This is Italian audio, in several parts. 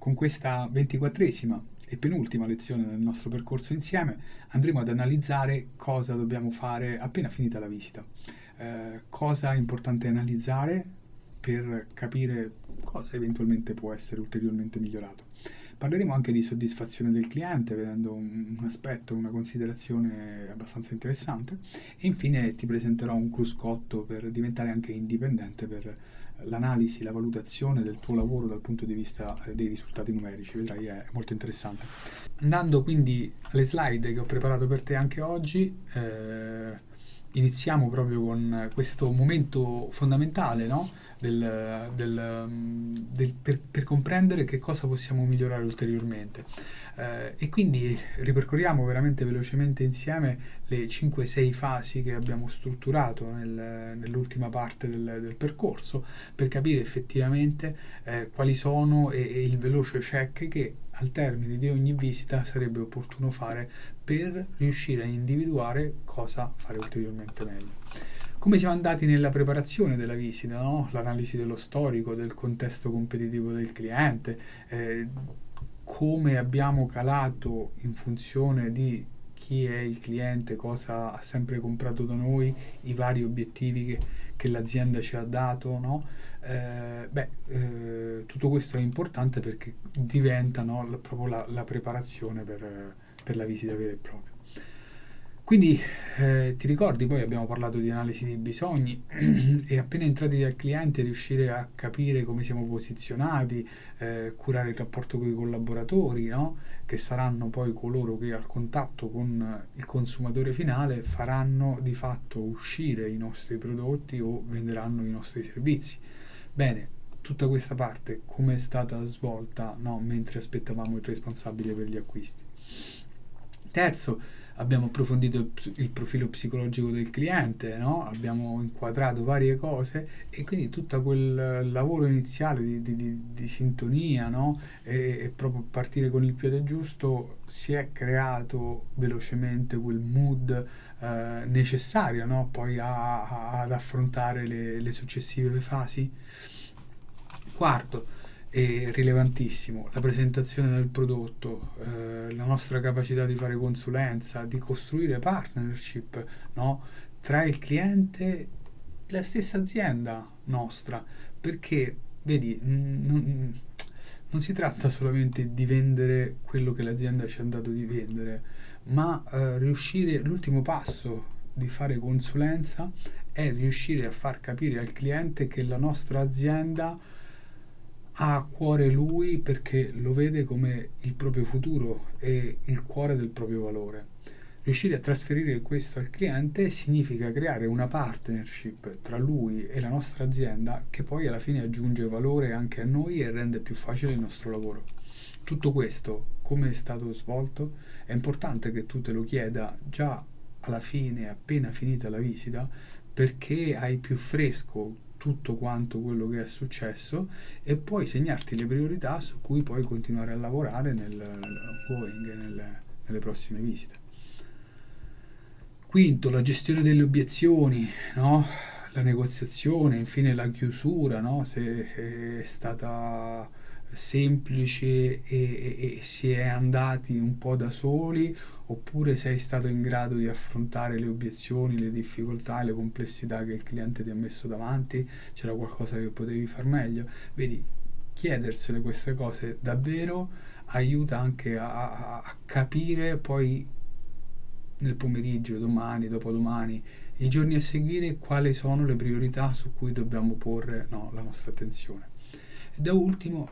Con questa 24esima e penultima lezione del nostro percorso insieme andremo ad analizzare cosa dobbiamo fare appena finita la visita. Cosa è importante analizzare per capire cosa eventualmente può essere ulteriormente migliorato. Parleremo anche di soddisfazione del cliente, vedendo un aspetto, una considerazione abbastanza interessante, e infine ti presenterò un cruscotto per diventare anche indipendente per l'analisi, la valutazione del tuo lavoro dal punto di vista dei risultati numerici. Vedrai, è molto interessante. Andando quindi alle slide che ho preparato per te anche oggi, iniziamo proprio con questo momento fondamentale, no? Per comprendere che cosa possiamo migliorare ulteriormente. E quindi ripercorriamo veramente velocemente insieme le 5-6 fasi che abbiamo strutturato nell'ultima parte del percorso, per capire effettivamente quali sono e il veloce check che al termine di ogni visita sarebbe opportuno fare per riuscire a individuare cosa fare ulteriormente meglio. Come siamo andati nella preparazione della visita, no? L'analisi dello storico, del contesto competitivo del cliente, come abbiamo calato in funzione di chi è il cliente, cosa ha sempre comprato da noi, i vari obiettivi che l'azienda ci ha dato, no? Tutto questo è importante perché diventa, no, proprio la preparazione per la visita vera e propria. Quindi ti ricordi, poi abbiamo parlato di analisi di bisogni e appena entrati dal cliente riuscire a capire come siamo posizionati, curare il rapporto con i collaboratori, no? Che saranno poi coloro che al contatto con il consumatore finale faranno di fatto uscire i nostri prodotti o venderanno i nostri servizi. Bene, tutta questa parte come è stata svolta, no? Mentre aspettavamo il responsabile per gli acquisti. Terzo, abbiamo approfondito il profilo psicologico del cliente, no? Abbiamo inquadrato varie cose e quindi tutto quel lavoro iniziale di sintonia, no? E proprio partire con il piede giusto, si è creato velocemente quel mood necessario, no? Poi ad affrontare le successive fasi. Quarto, e rilevantissimo, la presentazione del prodotto, la nostra capacità di fare consulenza, di costruire partnership, no? Tra il cliente e la stessa azienda nostra, perché vedi, non si tratta solamente di vendere quello che l'azienda ci ha dato di vendere, ma riuscire, l'ultimo passo di fare consulenza è riuscire a far capire al cliente che la nostra azienda ha a cuore lui perché lo vede come il proprio futuro e il cuore del proprio valore. Riuscire a trasferire questo al cliente significa creare una partnership tra lui e la nostra azienda che poi alla fine aggiunge valore anche a noi e rende più facile il nostro lavoro. Tutto questo, come è stato svolto, è importante che tu te lo chieda già alla fine, appena finita la visita, perché hai più fresco tutto quanto quello che è successo e puoi segnarti le priorità su cui puoi continuare a lavorare nelle prossime visite. Quinto, la gestione delle obiezioni, no? La negoziazione, infine la chiusura, no? Se è stata semplice e si è andati un po' da soli oppure sei stato in grado di affrontare le obiezioni, le difficoltà e le complessità che il cliente ti ha messo davanti, c'era qualcosa che potevi far meglio. Vedi, chiedersele queste cose davvero aiuta anche a capire poi nel pomeriggio, domani, dopodomani, i giorni a seguire quali sono le priorità su cui dobbiamo porre, no, la nostra attenzione. E da ultimo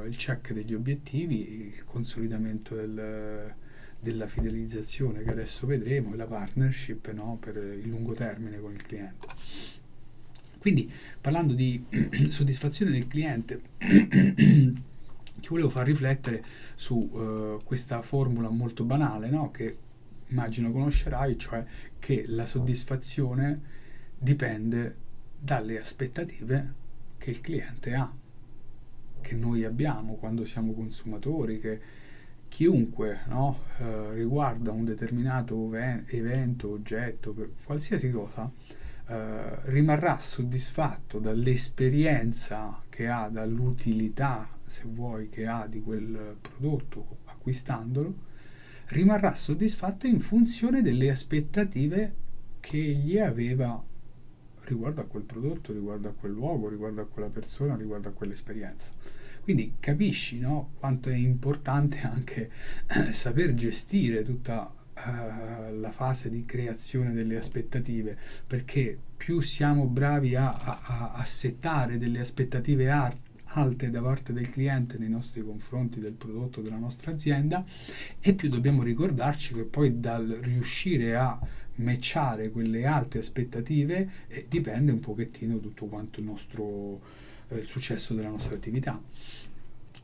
il check degli obiettivi, il consolidamento della fidelizzazione che adesso vedremo e la partnership, no, per il lungo termine con il cliente. Quindi parlando di soddisfazione del cliente ti volevo far riflettere su questa formula molto banale, no, che immagino conoscerai, cioè che la soddisfazione dipende dalle aspettative che il cliente ha, che noi abbiamo quando siamo consumatori, che chiunque, no, riguarda un determinato evento, oggetto, qualsiasi cosa, rimarrà soddisfatto dall'esperienza che ha, dall'utilità se vuoi, che ha di quel prodotto acquistandolo, rimarrà soddisfatto in funzione delle aspettative che egli aveva riguardo a quel prodotto, riguardo a quel luogo, riguardo a quella persona, riguardo a quell'esperienza. Quindi capisci, no, quanto è importante anche saper gestire tutta la fase di creazione delle aspettative, perché più siamo bravi a settare delle aspettative alte da parte del cliente nei nostri confronti del prodotto della nostra azienda, e più dobbiamo ricordarci che poi dal riuscire a matchare quelle alte aspettative dipende un pochettino tutto quanto il successo della nostra attività.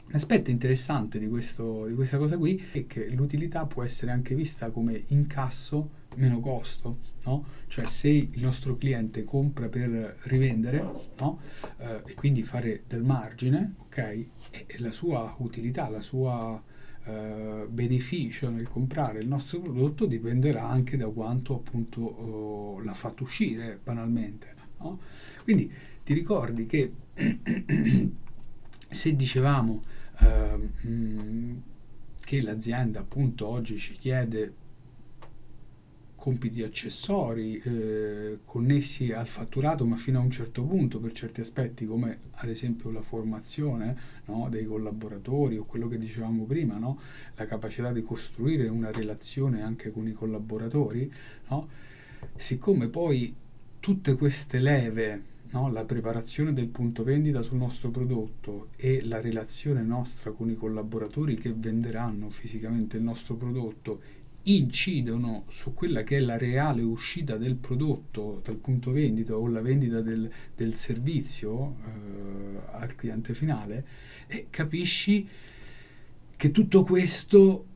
Un aspetto interessante di questa cosa qui è che l'utilità può essere anche vista come incasso meno costo, no? Cioè se il nostro cliente compra per rivendere, no? E quindi fare del margine, ok? E la sua utilità, la sua beneficio nel comprare il nostro prodotto dipenderà anche da quanto appunto l'ha fatto uscire banalmente, no? Quindi ti ricordi che se dicevamo che l'azienda appunto oggi ci chiede compiti accessori connessi al fatturato, ma fino a un certo punto per certi aspetti, come ad esempio la formazione, no, dei collaboratori, o quello che dicevamo prima, no, la capacità di costruire una relazione anche con i collaboratori, no, siccome poi tutte queste leve, no, la preparazione del punto vendita sul nostro prodotto e la relazione nostra con i collaboratori che venderanno fisicamente il nostro prodotto, incidono su quella che è la reale uscita del prodotto dal punto vendita o la vendita del servizio al cliente finale, e capisci che tutto questo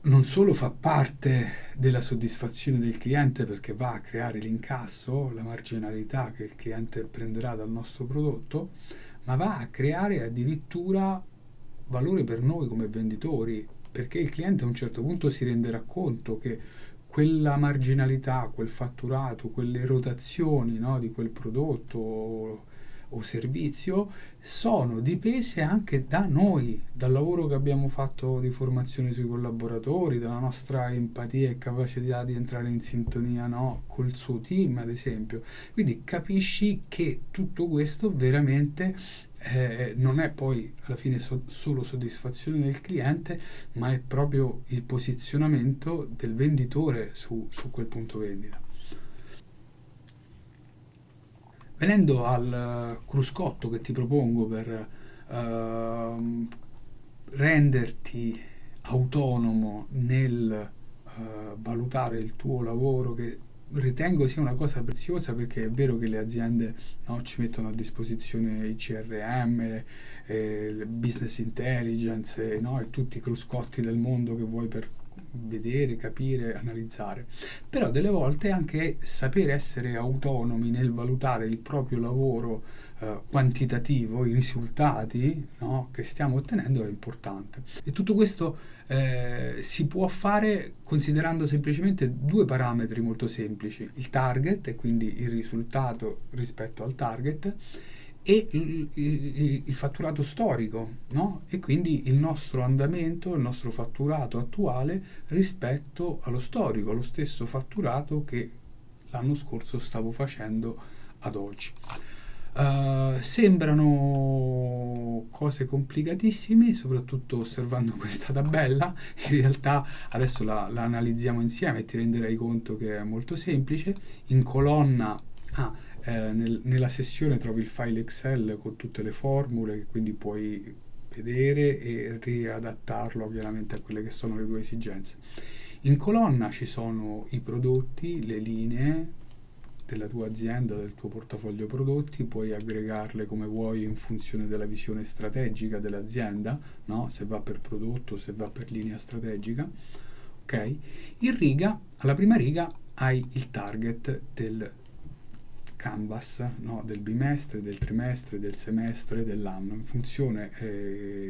non solo fa parte della soddisfazione del cliente, perché va a creare l'incasso, la marginalità che il cliente prenderà dal nostro prodotto, ma va a creare addirittura valore per noi come venditori, perché il cliente a un certo punto si renderà conto che quella marginalità, quel fatturato, quelle rotazioni, no, di quel prodotto o servizio sono dipese anche da noi, dal lavoro che abbiamo fatto di formazione sui collaboratori, dalla nostra empatia e capacità di entrare in sintonia, no, col suo team, ad esempio. Quindi capisci che tutto questo veramente non è poi alla fine solo soddisfazione del cliente, ma è proprio il posizionamento del venditore su quel punto vendita. Venendo al cruscotto che ti propongo per renderti autonomo nel valutare il tuo lavoro, che ritengo sia una cosa preziosa, perché è vero che le aziende, no, ci mettono a disposizione i CRM, il business intelligence, no, e tutti i cruscotti del mondo che vuoi per vedere, capire, analizzare. Però delle volte anche sapere essere autonomi nel valutare il proprio lavoro quantitativo, i risultati, no, che stiamo ottenendo è importante. E tutto questo si può fare considerando semplicemente due parametri molto semplici: il target, e quindi il risultato rispetto al target, e il fatturato storico, no? E quindi il nostro andamento, il nostro fatturato attuale rispetto allo storico, allo stesso fatturato che l'anno scorso stavo facendo ad oggi. Sembrano cose complicatissime, soprattutto osservando questa tabella. In realtà adesso la analizziamo insieme e ti renderai conto che è molto semplice. In colonna nella sessione trovi il file Excel con tutte le formule, quindi puoi vedere e riadattarlo chiaramente a quelle che sono le tue esigenze. In colonna ci sono i prodotti, le linee della tua azienda, del tuo portafoglio prodotti, puoi aggregarle come vuoi in funzione della visione strategica dell'azienda, no? Se va per prodotto, se va per linea strategica. Ok? In riga, alla prima riga hai il target del canvas, no? Del bimestre, del trimestre, del semestre, dell'anno, in funzione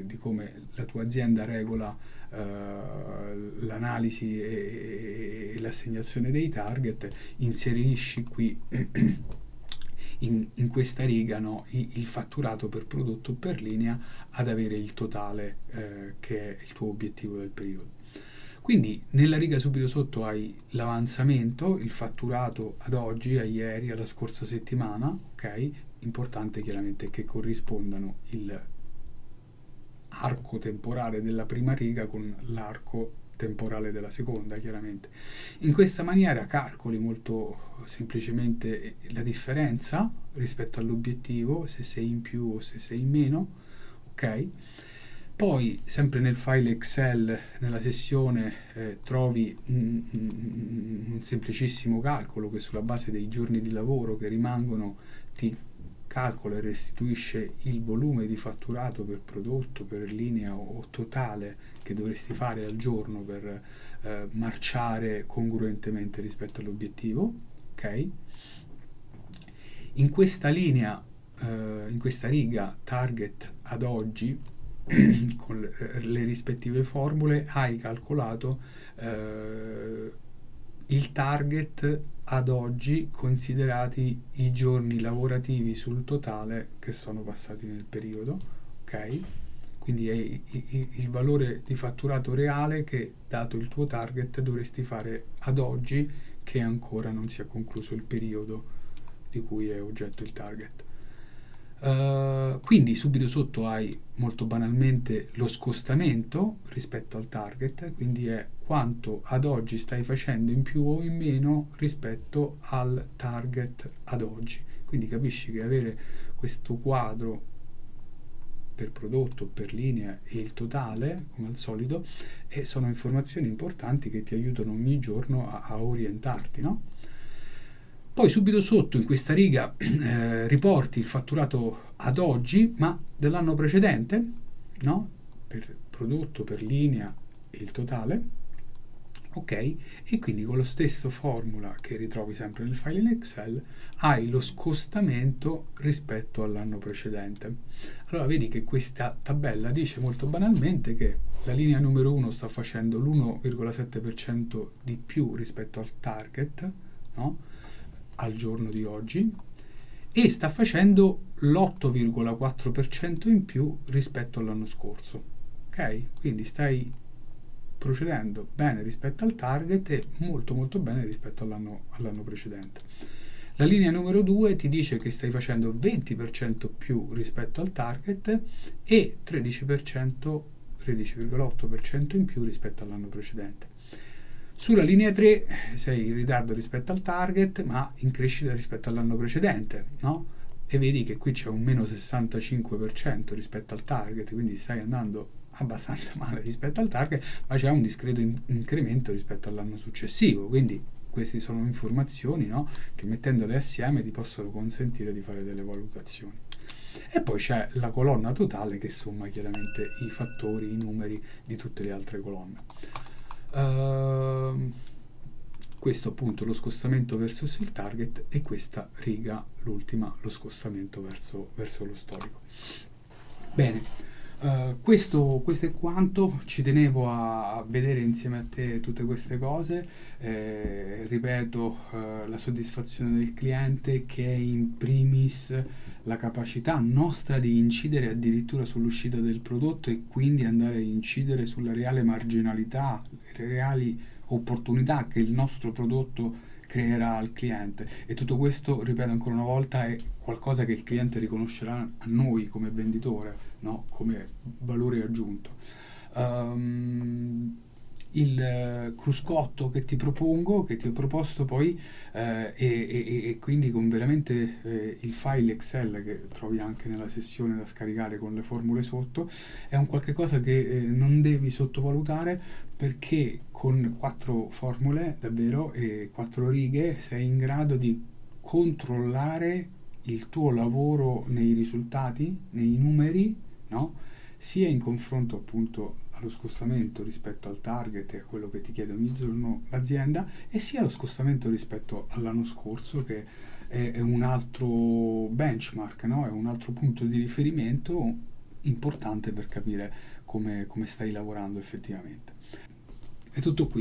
di come la tua azienda regola l'analisi e l'assegnazione dei target. Inserisci qui in questa riga, no, il fatturato per prodotto o per linea ad avere il totale che è il tuo obiettivo del periodo. Quindi nella riga subito sotto hai l'avanzamento, il fatturato ad oggi, a ieri, alla scorsa settimana, ok? Importante chiaramente che corrispondano il arco temporale della prima riga con l'arco temporale della seconda, chiaramente. In questa maniera calcoli molto semplicemente la differenza rispetto all'obiettivo, se sei in più o se sei in meno, ok? Poi, sempre nel file Excel, nella sessione, trovi un semplicissimo calcolo che sulla base dei giorni di lavoro che rimangono ti calcola e restituisce il volume di fatturato per prodotto, per linea o totale che dovresti fare al giorno per marciare congruentemente rispetto all'obiettivo. Ok? In questa linea, in questa riga target ad oggi, con le rispettive formule, hai calcolato il target ad oggi considerati i giorni lavorativi sul totale che sono passati nel periodo, ok? Quindi è il valore di fatturato reale che, dato il tuo target, dovresti fare ad oggi che ancora non si è concluso il periodo di cui è oggetto il target. Quindi subito sotto hai molto banalmente lo scostamento rispetto al target, quindi è quanto ad oggi stai facendo in più o in meno rispetto al target ad oggi. Quindi capisci che avere questo quadro per prodotto, per linea e il totale, come al solito, sono informazioni importanti che ti aiutano ogni giorno a orientarti, no? Poi subito sotto in questa riga riporti il fatturato ad oggi, ma dell'anno precedente, no? Per prodotto, per linea e il totale, ok? E quindi con la stessa formula che ritrovi sempre nel file in Excel hai lo scostamento rispetto all'anno precedente. Allora vedi che questa tabella dice molto banalmente che la linea numero 1 sta facendo l'1,7% di più rispetto al target, no? Al giorno di oggi, e sta facendo l'8,4% in più rispetto all'anno scorso. Ok? Quindi stai procedendo bene rispetto al target e molto molto bene rispetto all'anno precedente. La linea numero 2 ti dice che stai facendo 20% più rispetto al target e 13,8% in più rispetto all'anno precedente. Sulla linea 3 sei in ritardo rispetto al target, ma in crescita rispetto all'anno precedente, no? E vedi che qui c'è un meno 65% rispetto al target, quindi stai andando abbastanza male rispetto al target, ma c'è un discreto incremento rispetto all'anno successivo. Quindi queste sono informazioni, no, che mettendole assieme ti possono consentire di fare delle valutazioni. E poi c'è la colonna totale che somma chiaramente i fattori, i numeri di tutte le altre colonne. Questo appunto lo scostamento versus il target, e questa riga, l'ultima, lo scostamento verso lo storico. Bene, questo è quanto. Ci tenevo a vedere insieme a te tutte queste cose. Ripeto, la soddisfazione del cliente, che è in primis la capacità nostra di incidere addirittura sull'uscita del prodotto e quindi andare a incidere sulla reale marginalità, le reali opportunità che il nostro prodotto creerà al cliente. E tutto questo, ripeto ancora una volta, è qualcosa che il cliente riconoscerà a noi come venditore, no? Come valore aggiunto. Il cruscotto che ti propongo, che ti ho proposto poi, e quindi con veramente il file Excel che trovi anche nella sessione da scaricare con le formule sotto, è un qualche cosa che non devi sottovalutare, perché con 4 formule davvero e 4 righe sei in grado di controllare il tuo lavoro nei risultati, nei numeri, no? Sia in confronto appunto allo scostamento rispetto al target e a quello che ti chiede ogni giorno l'azienda, e sia lo scostamento rispetto all'anno scorso, che è un altro benchmark, no? È un altro punto di riferimento importante per capire come stai lavorando effettivamente. È tutto qui.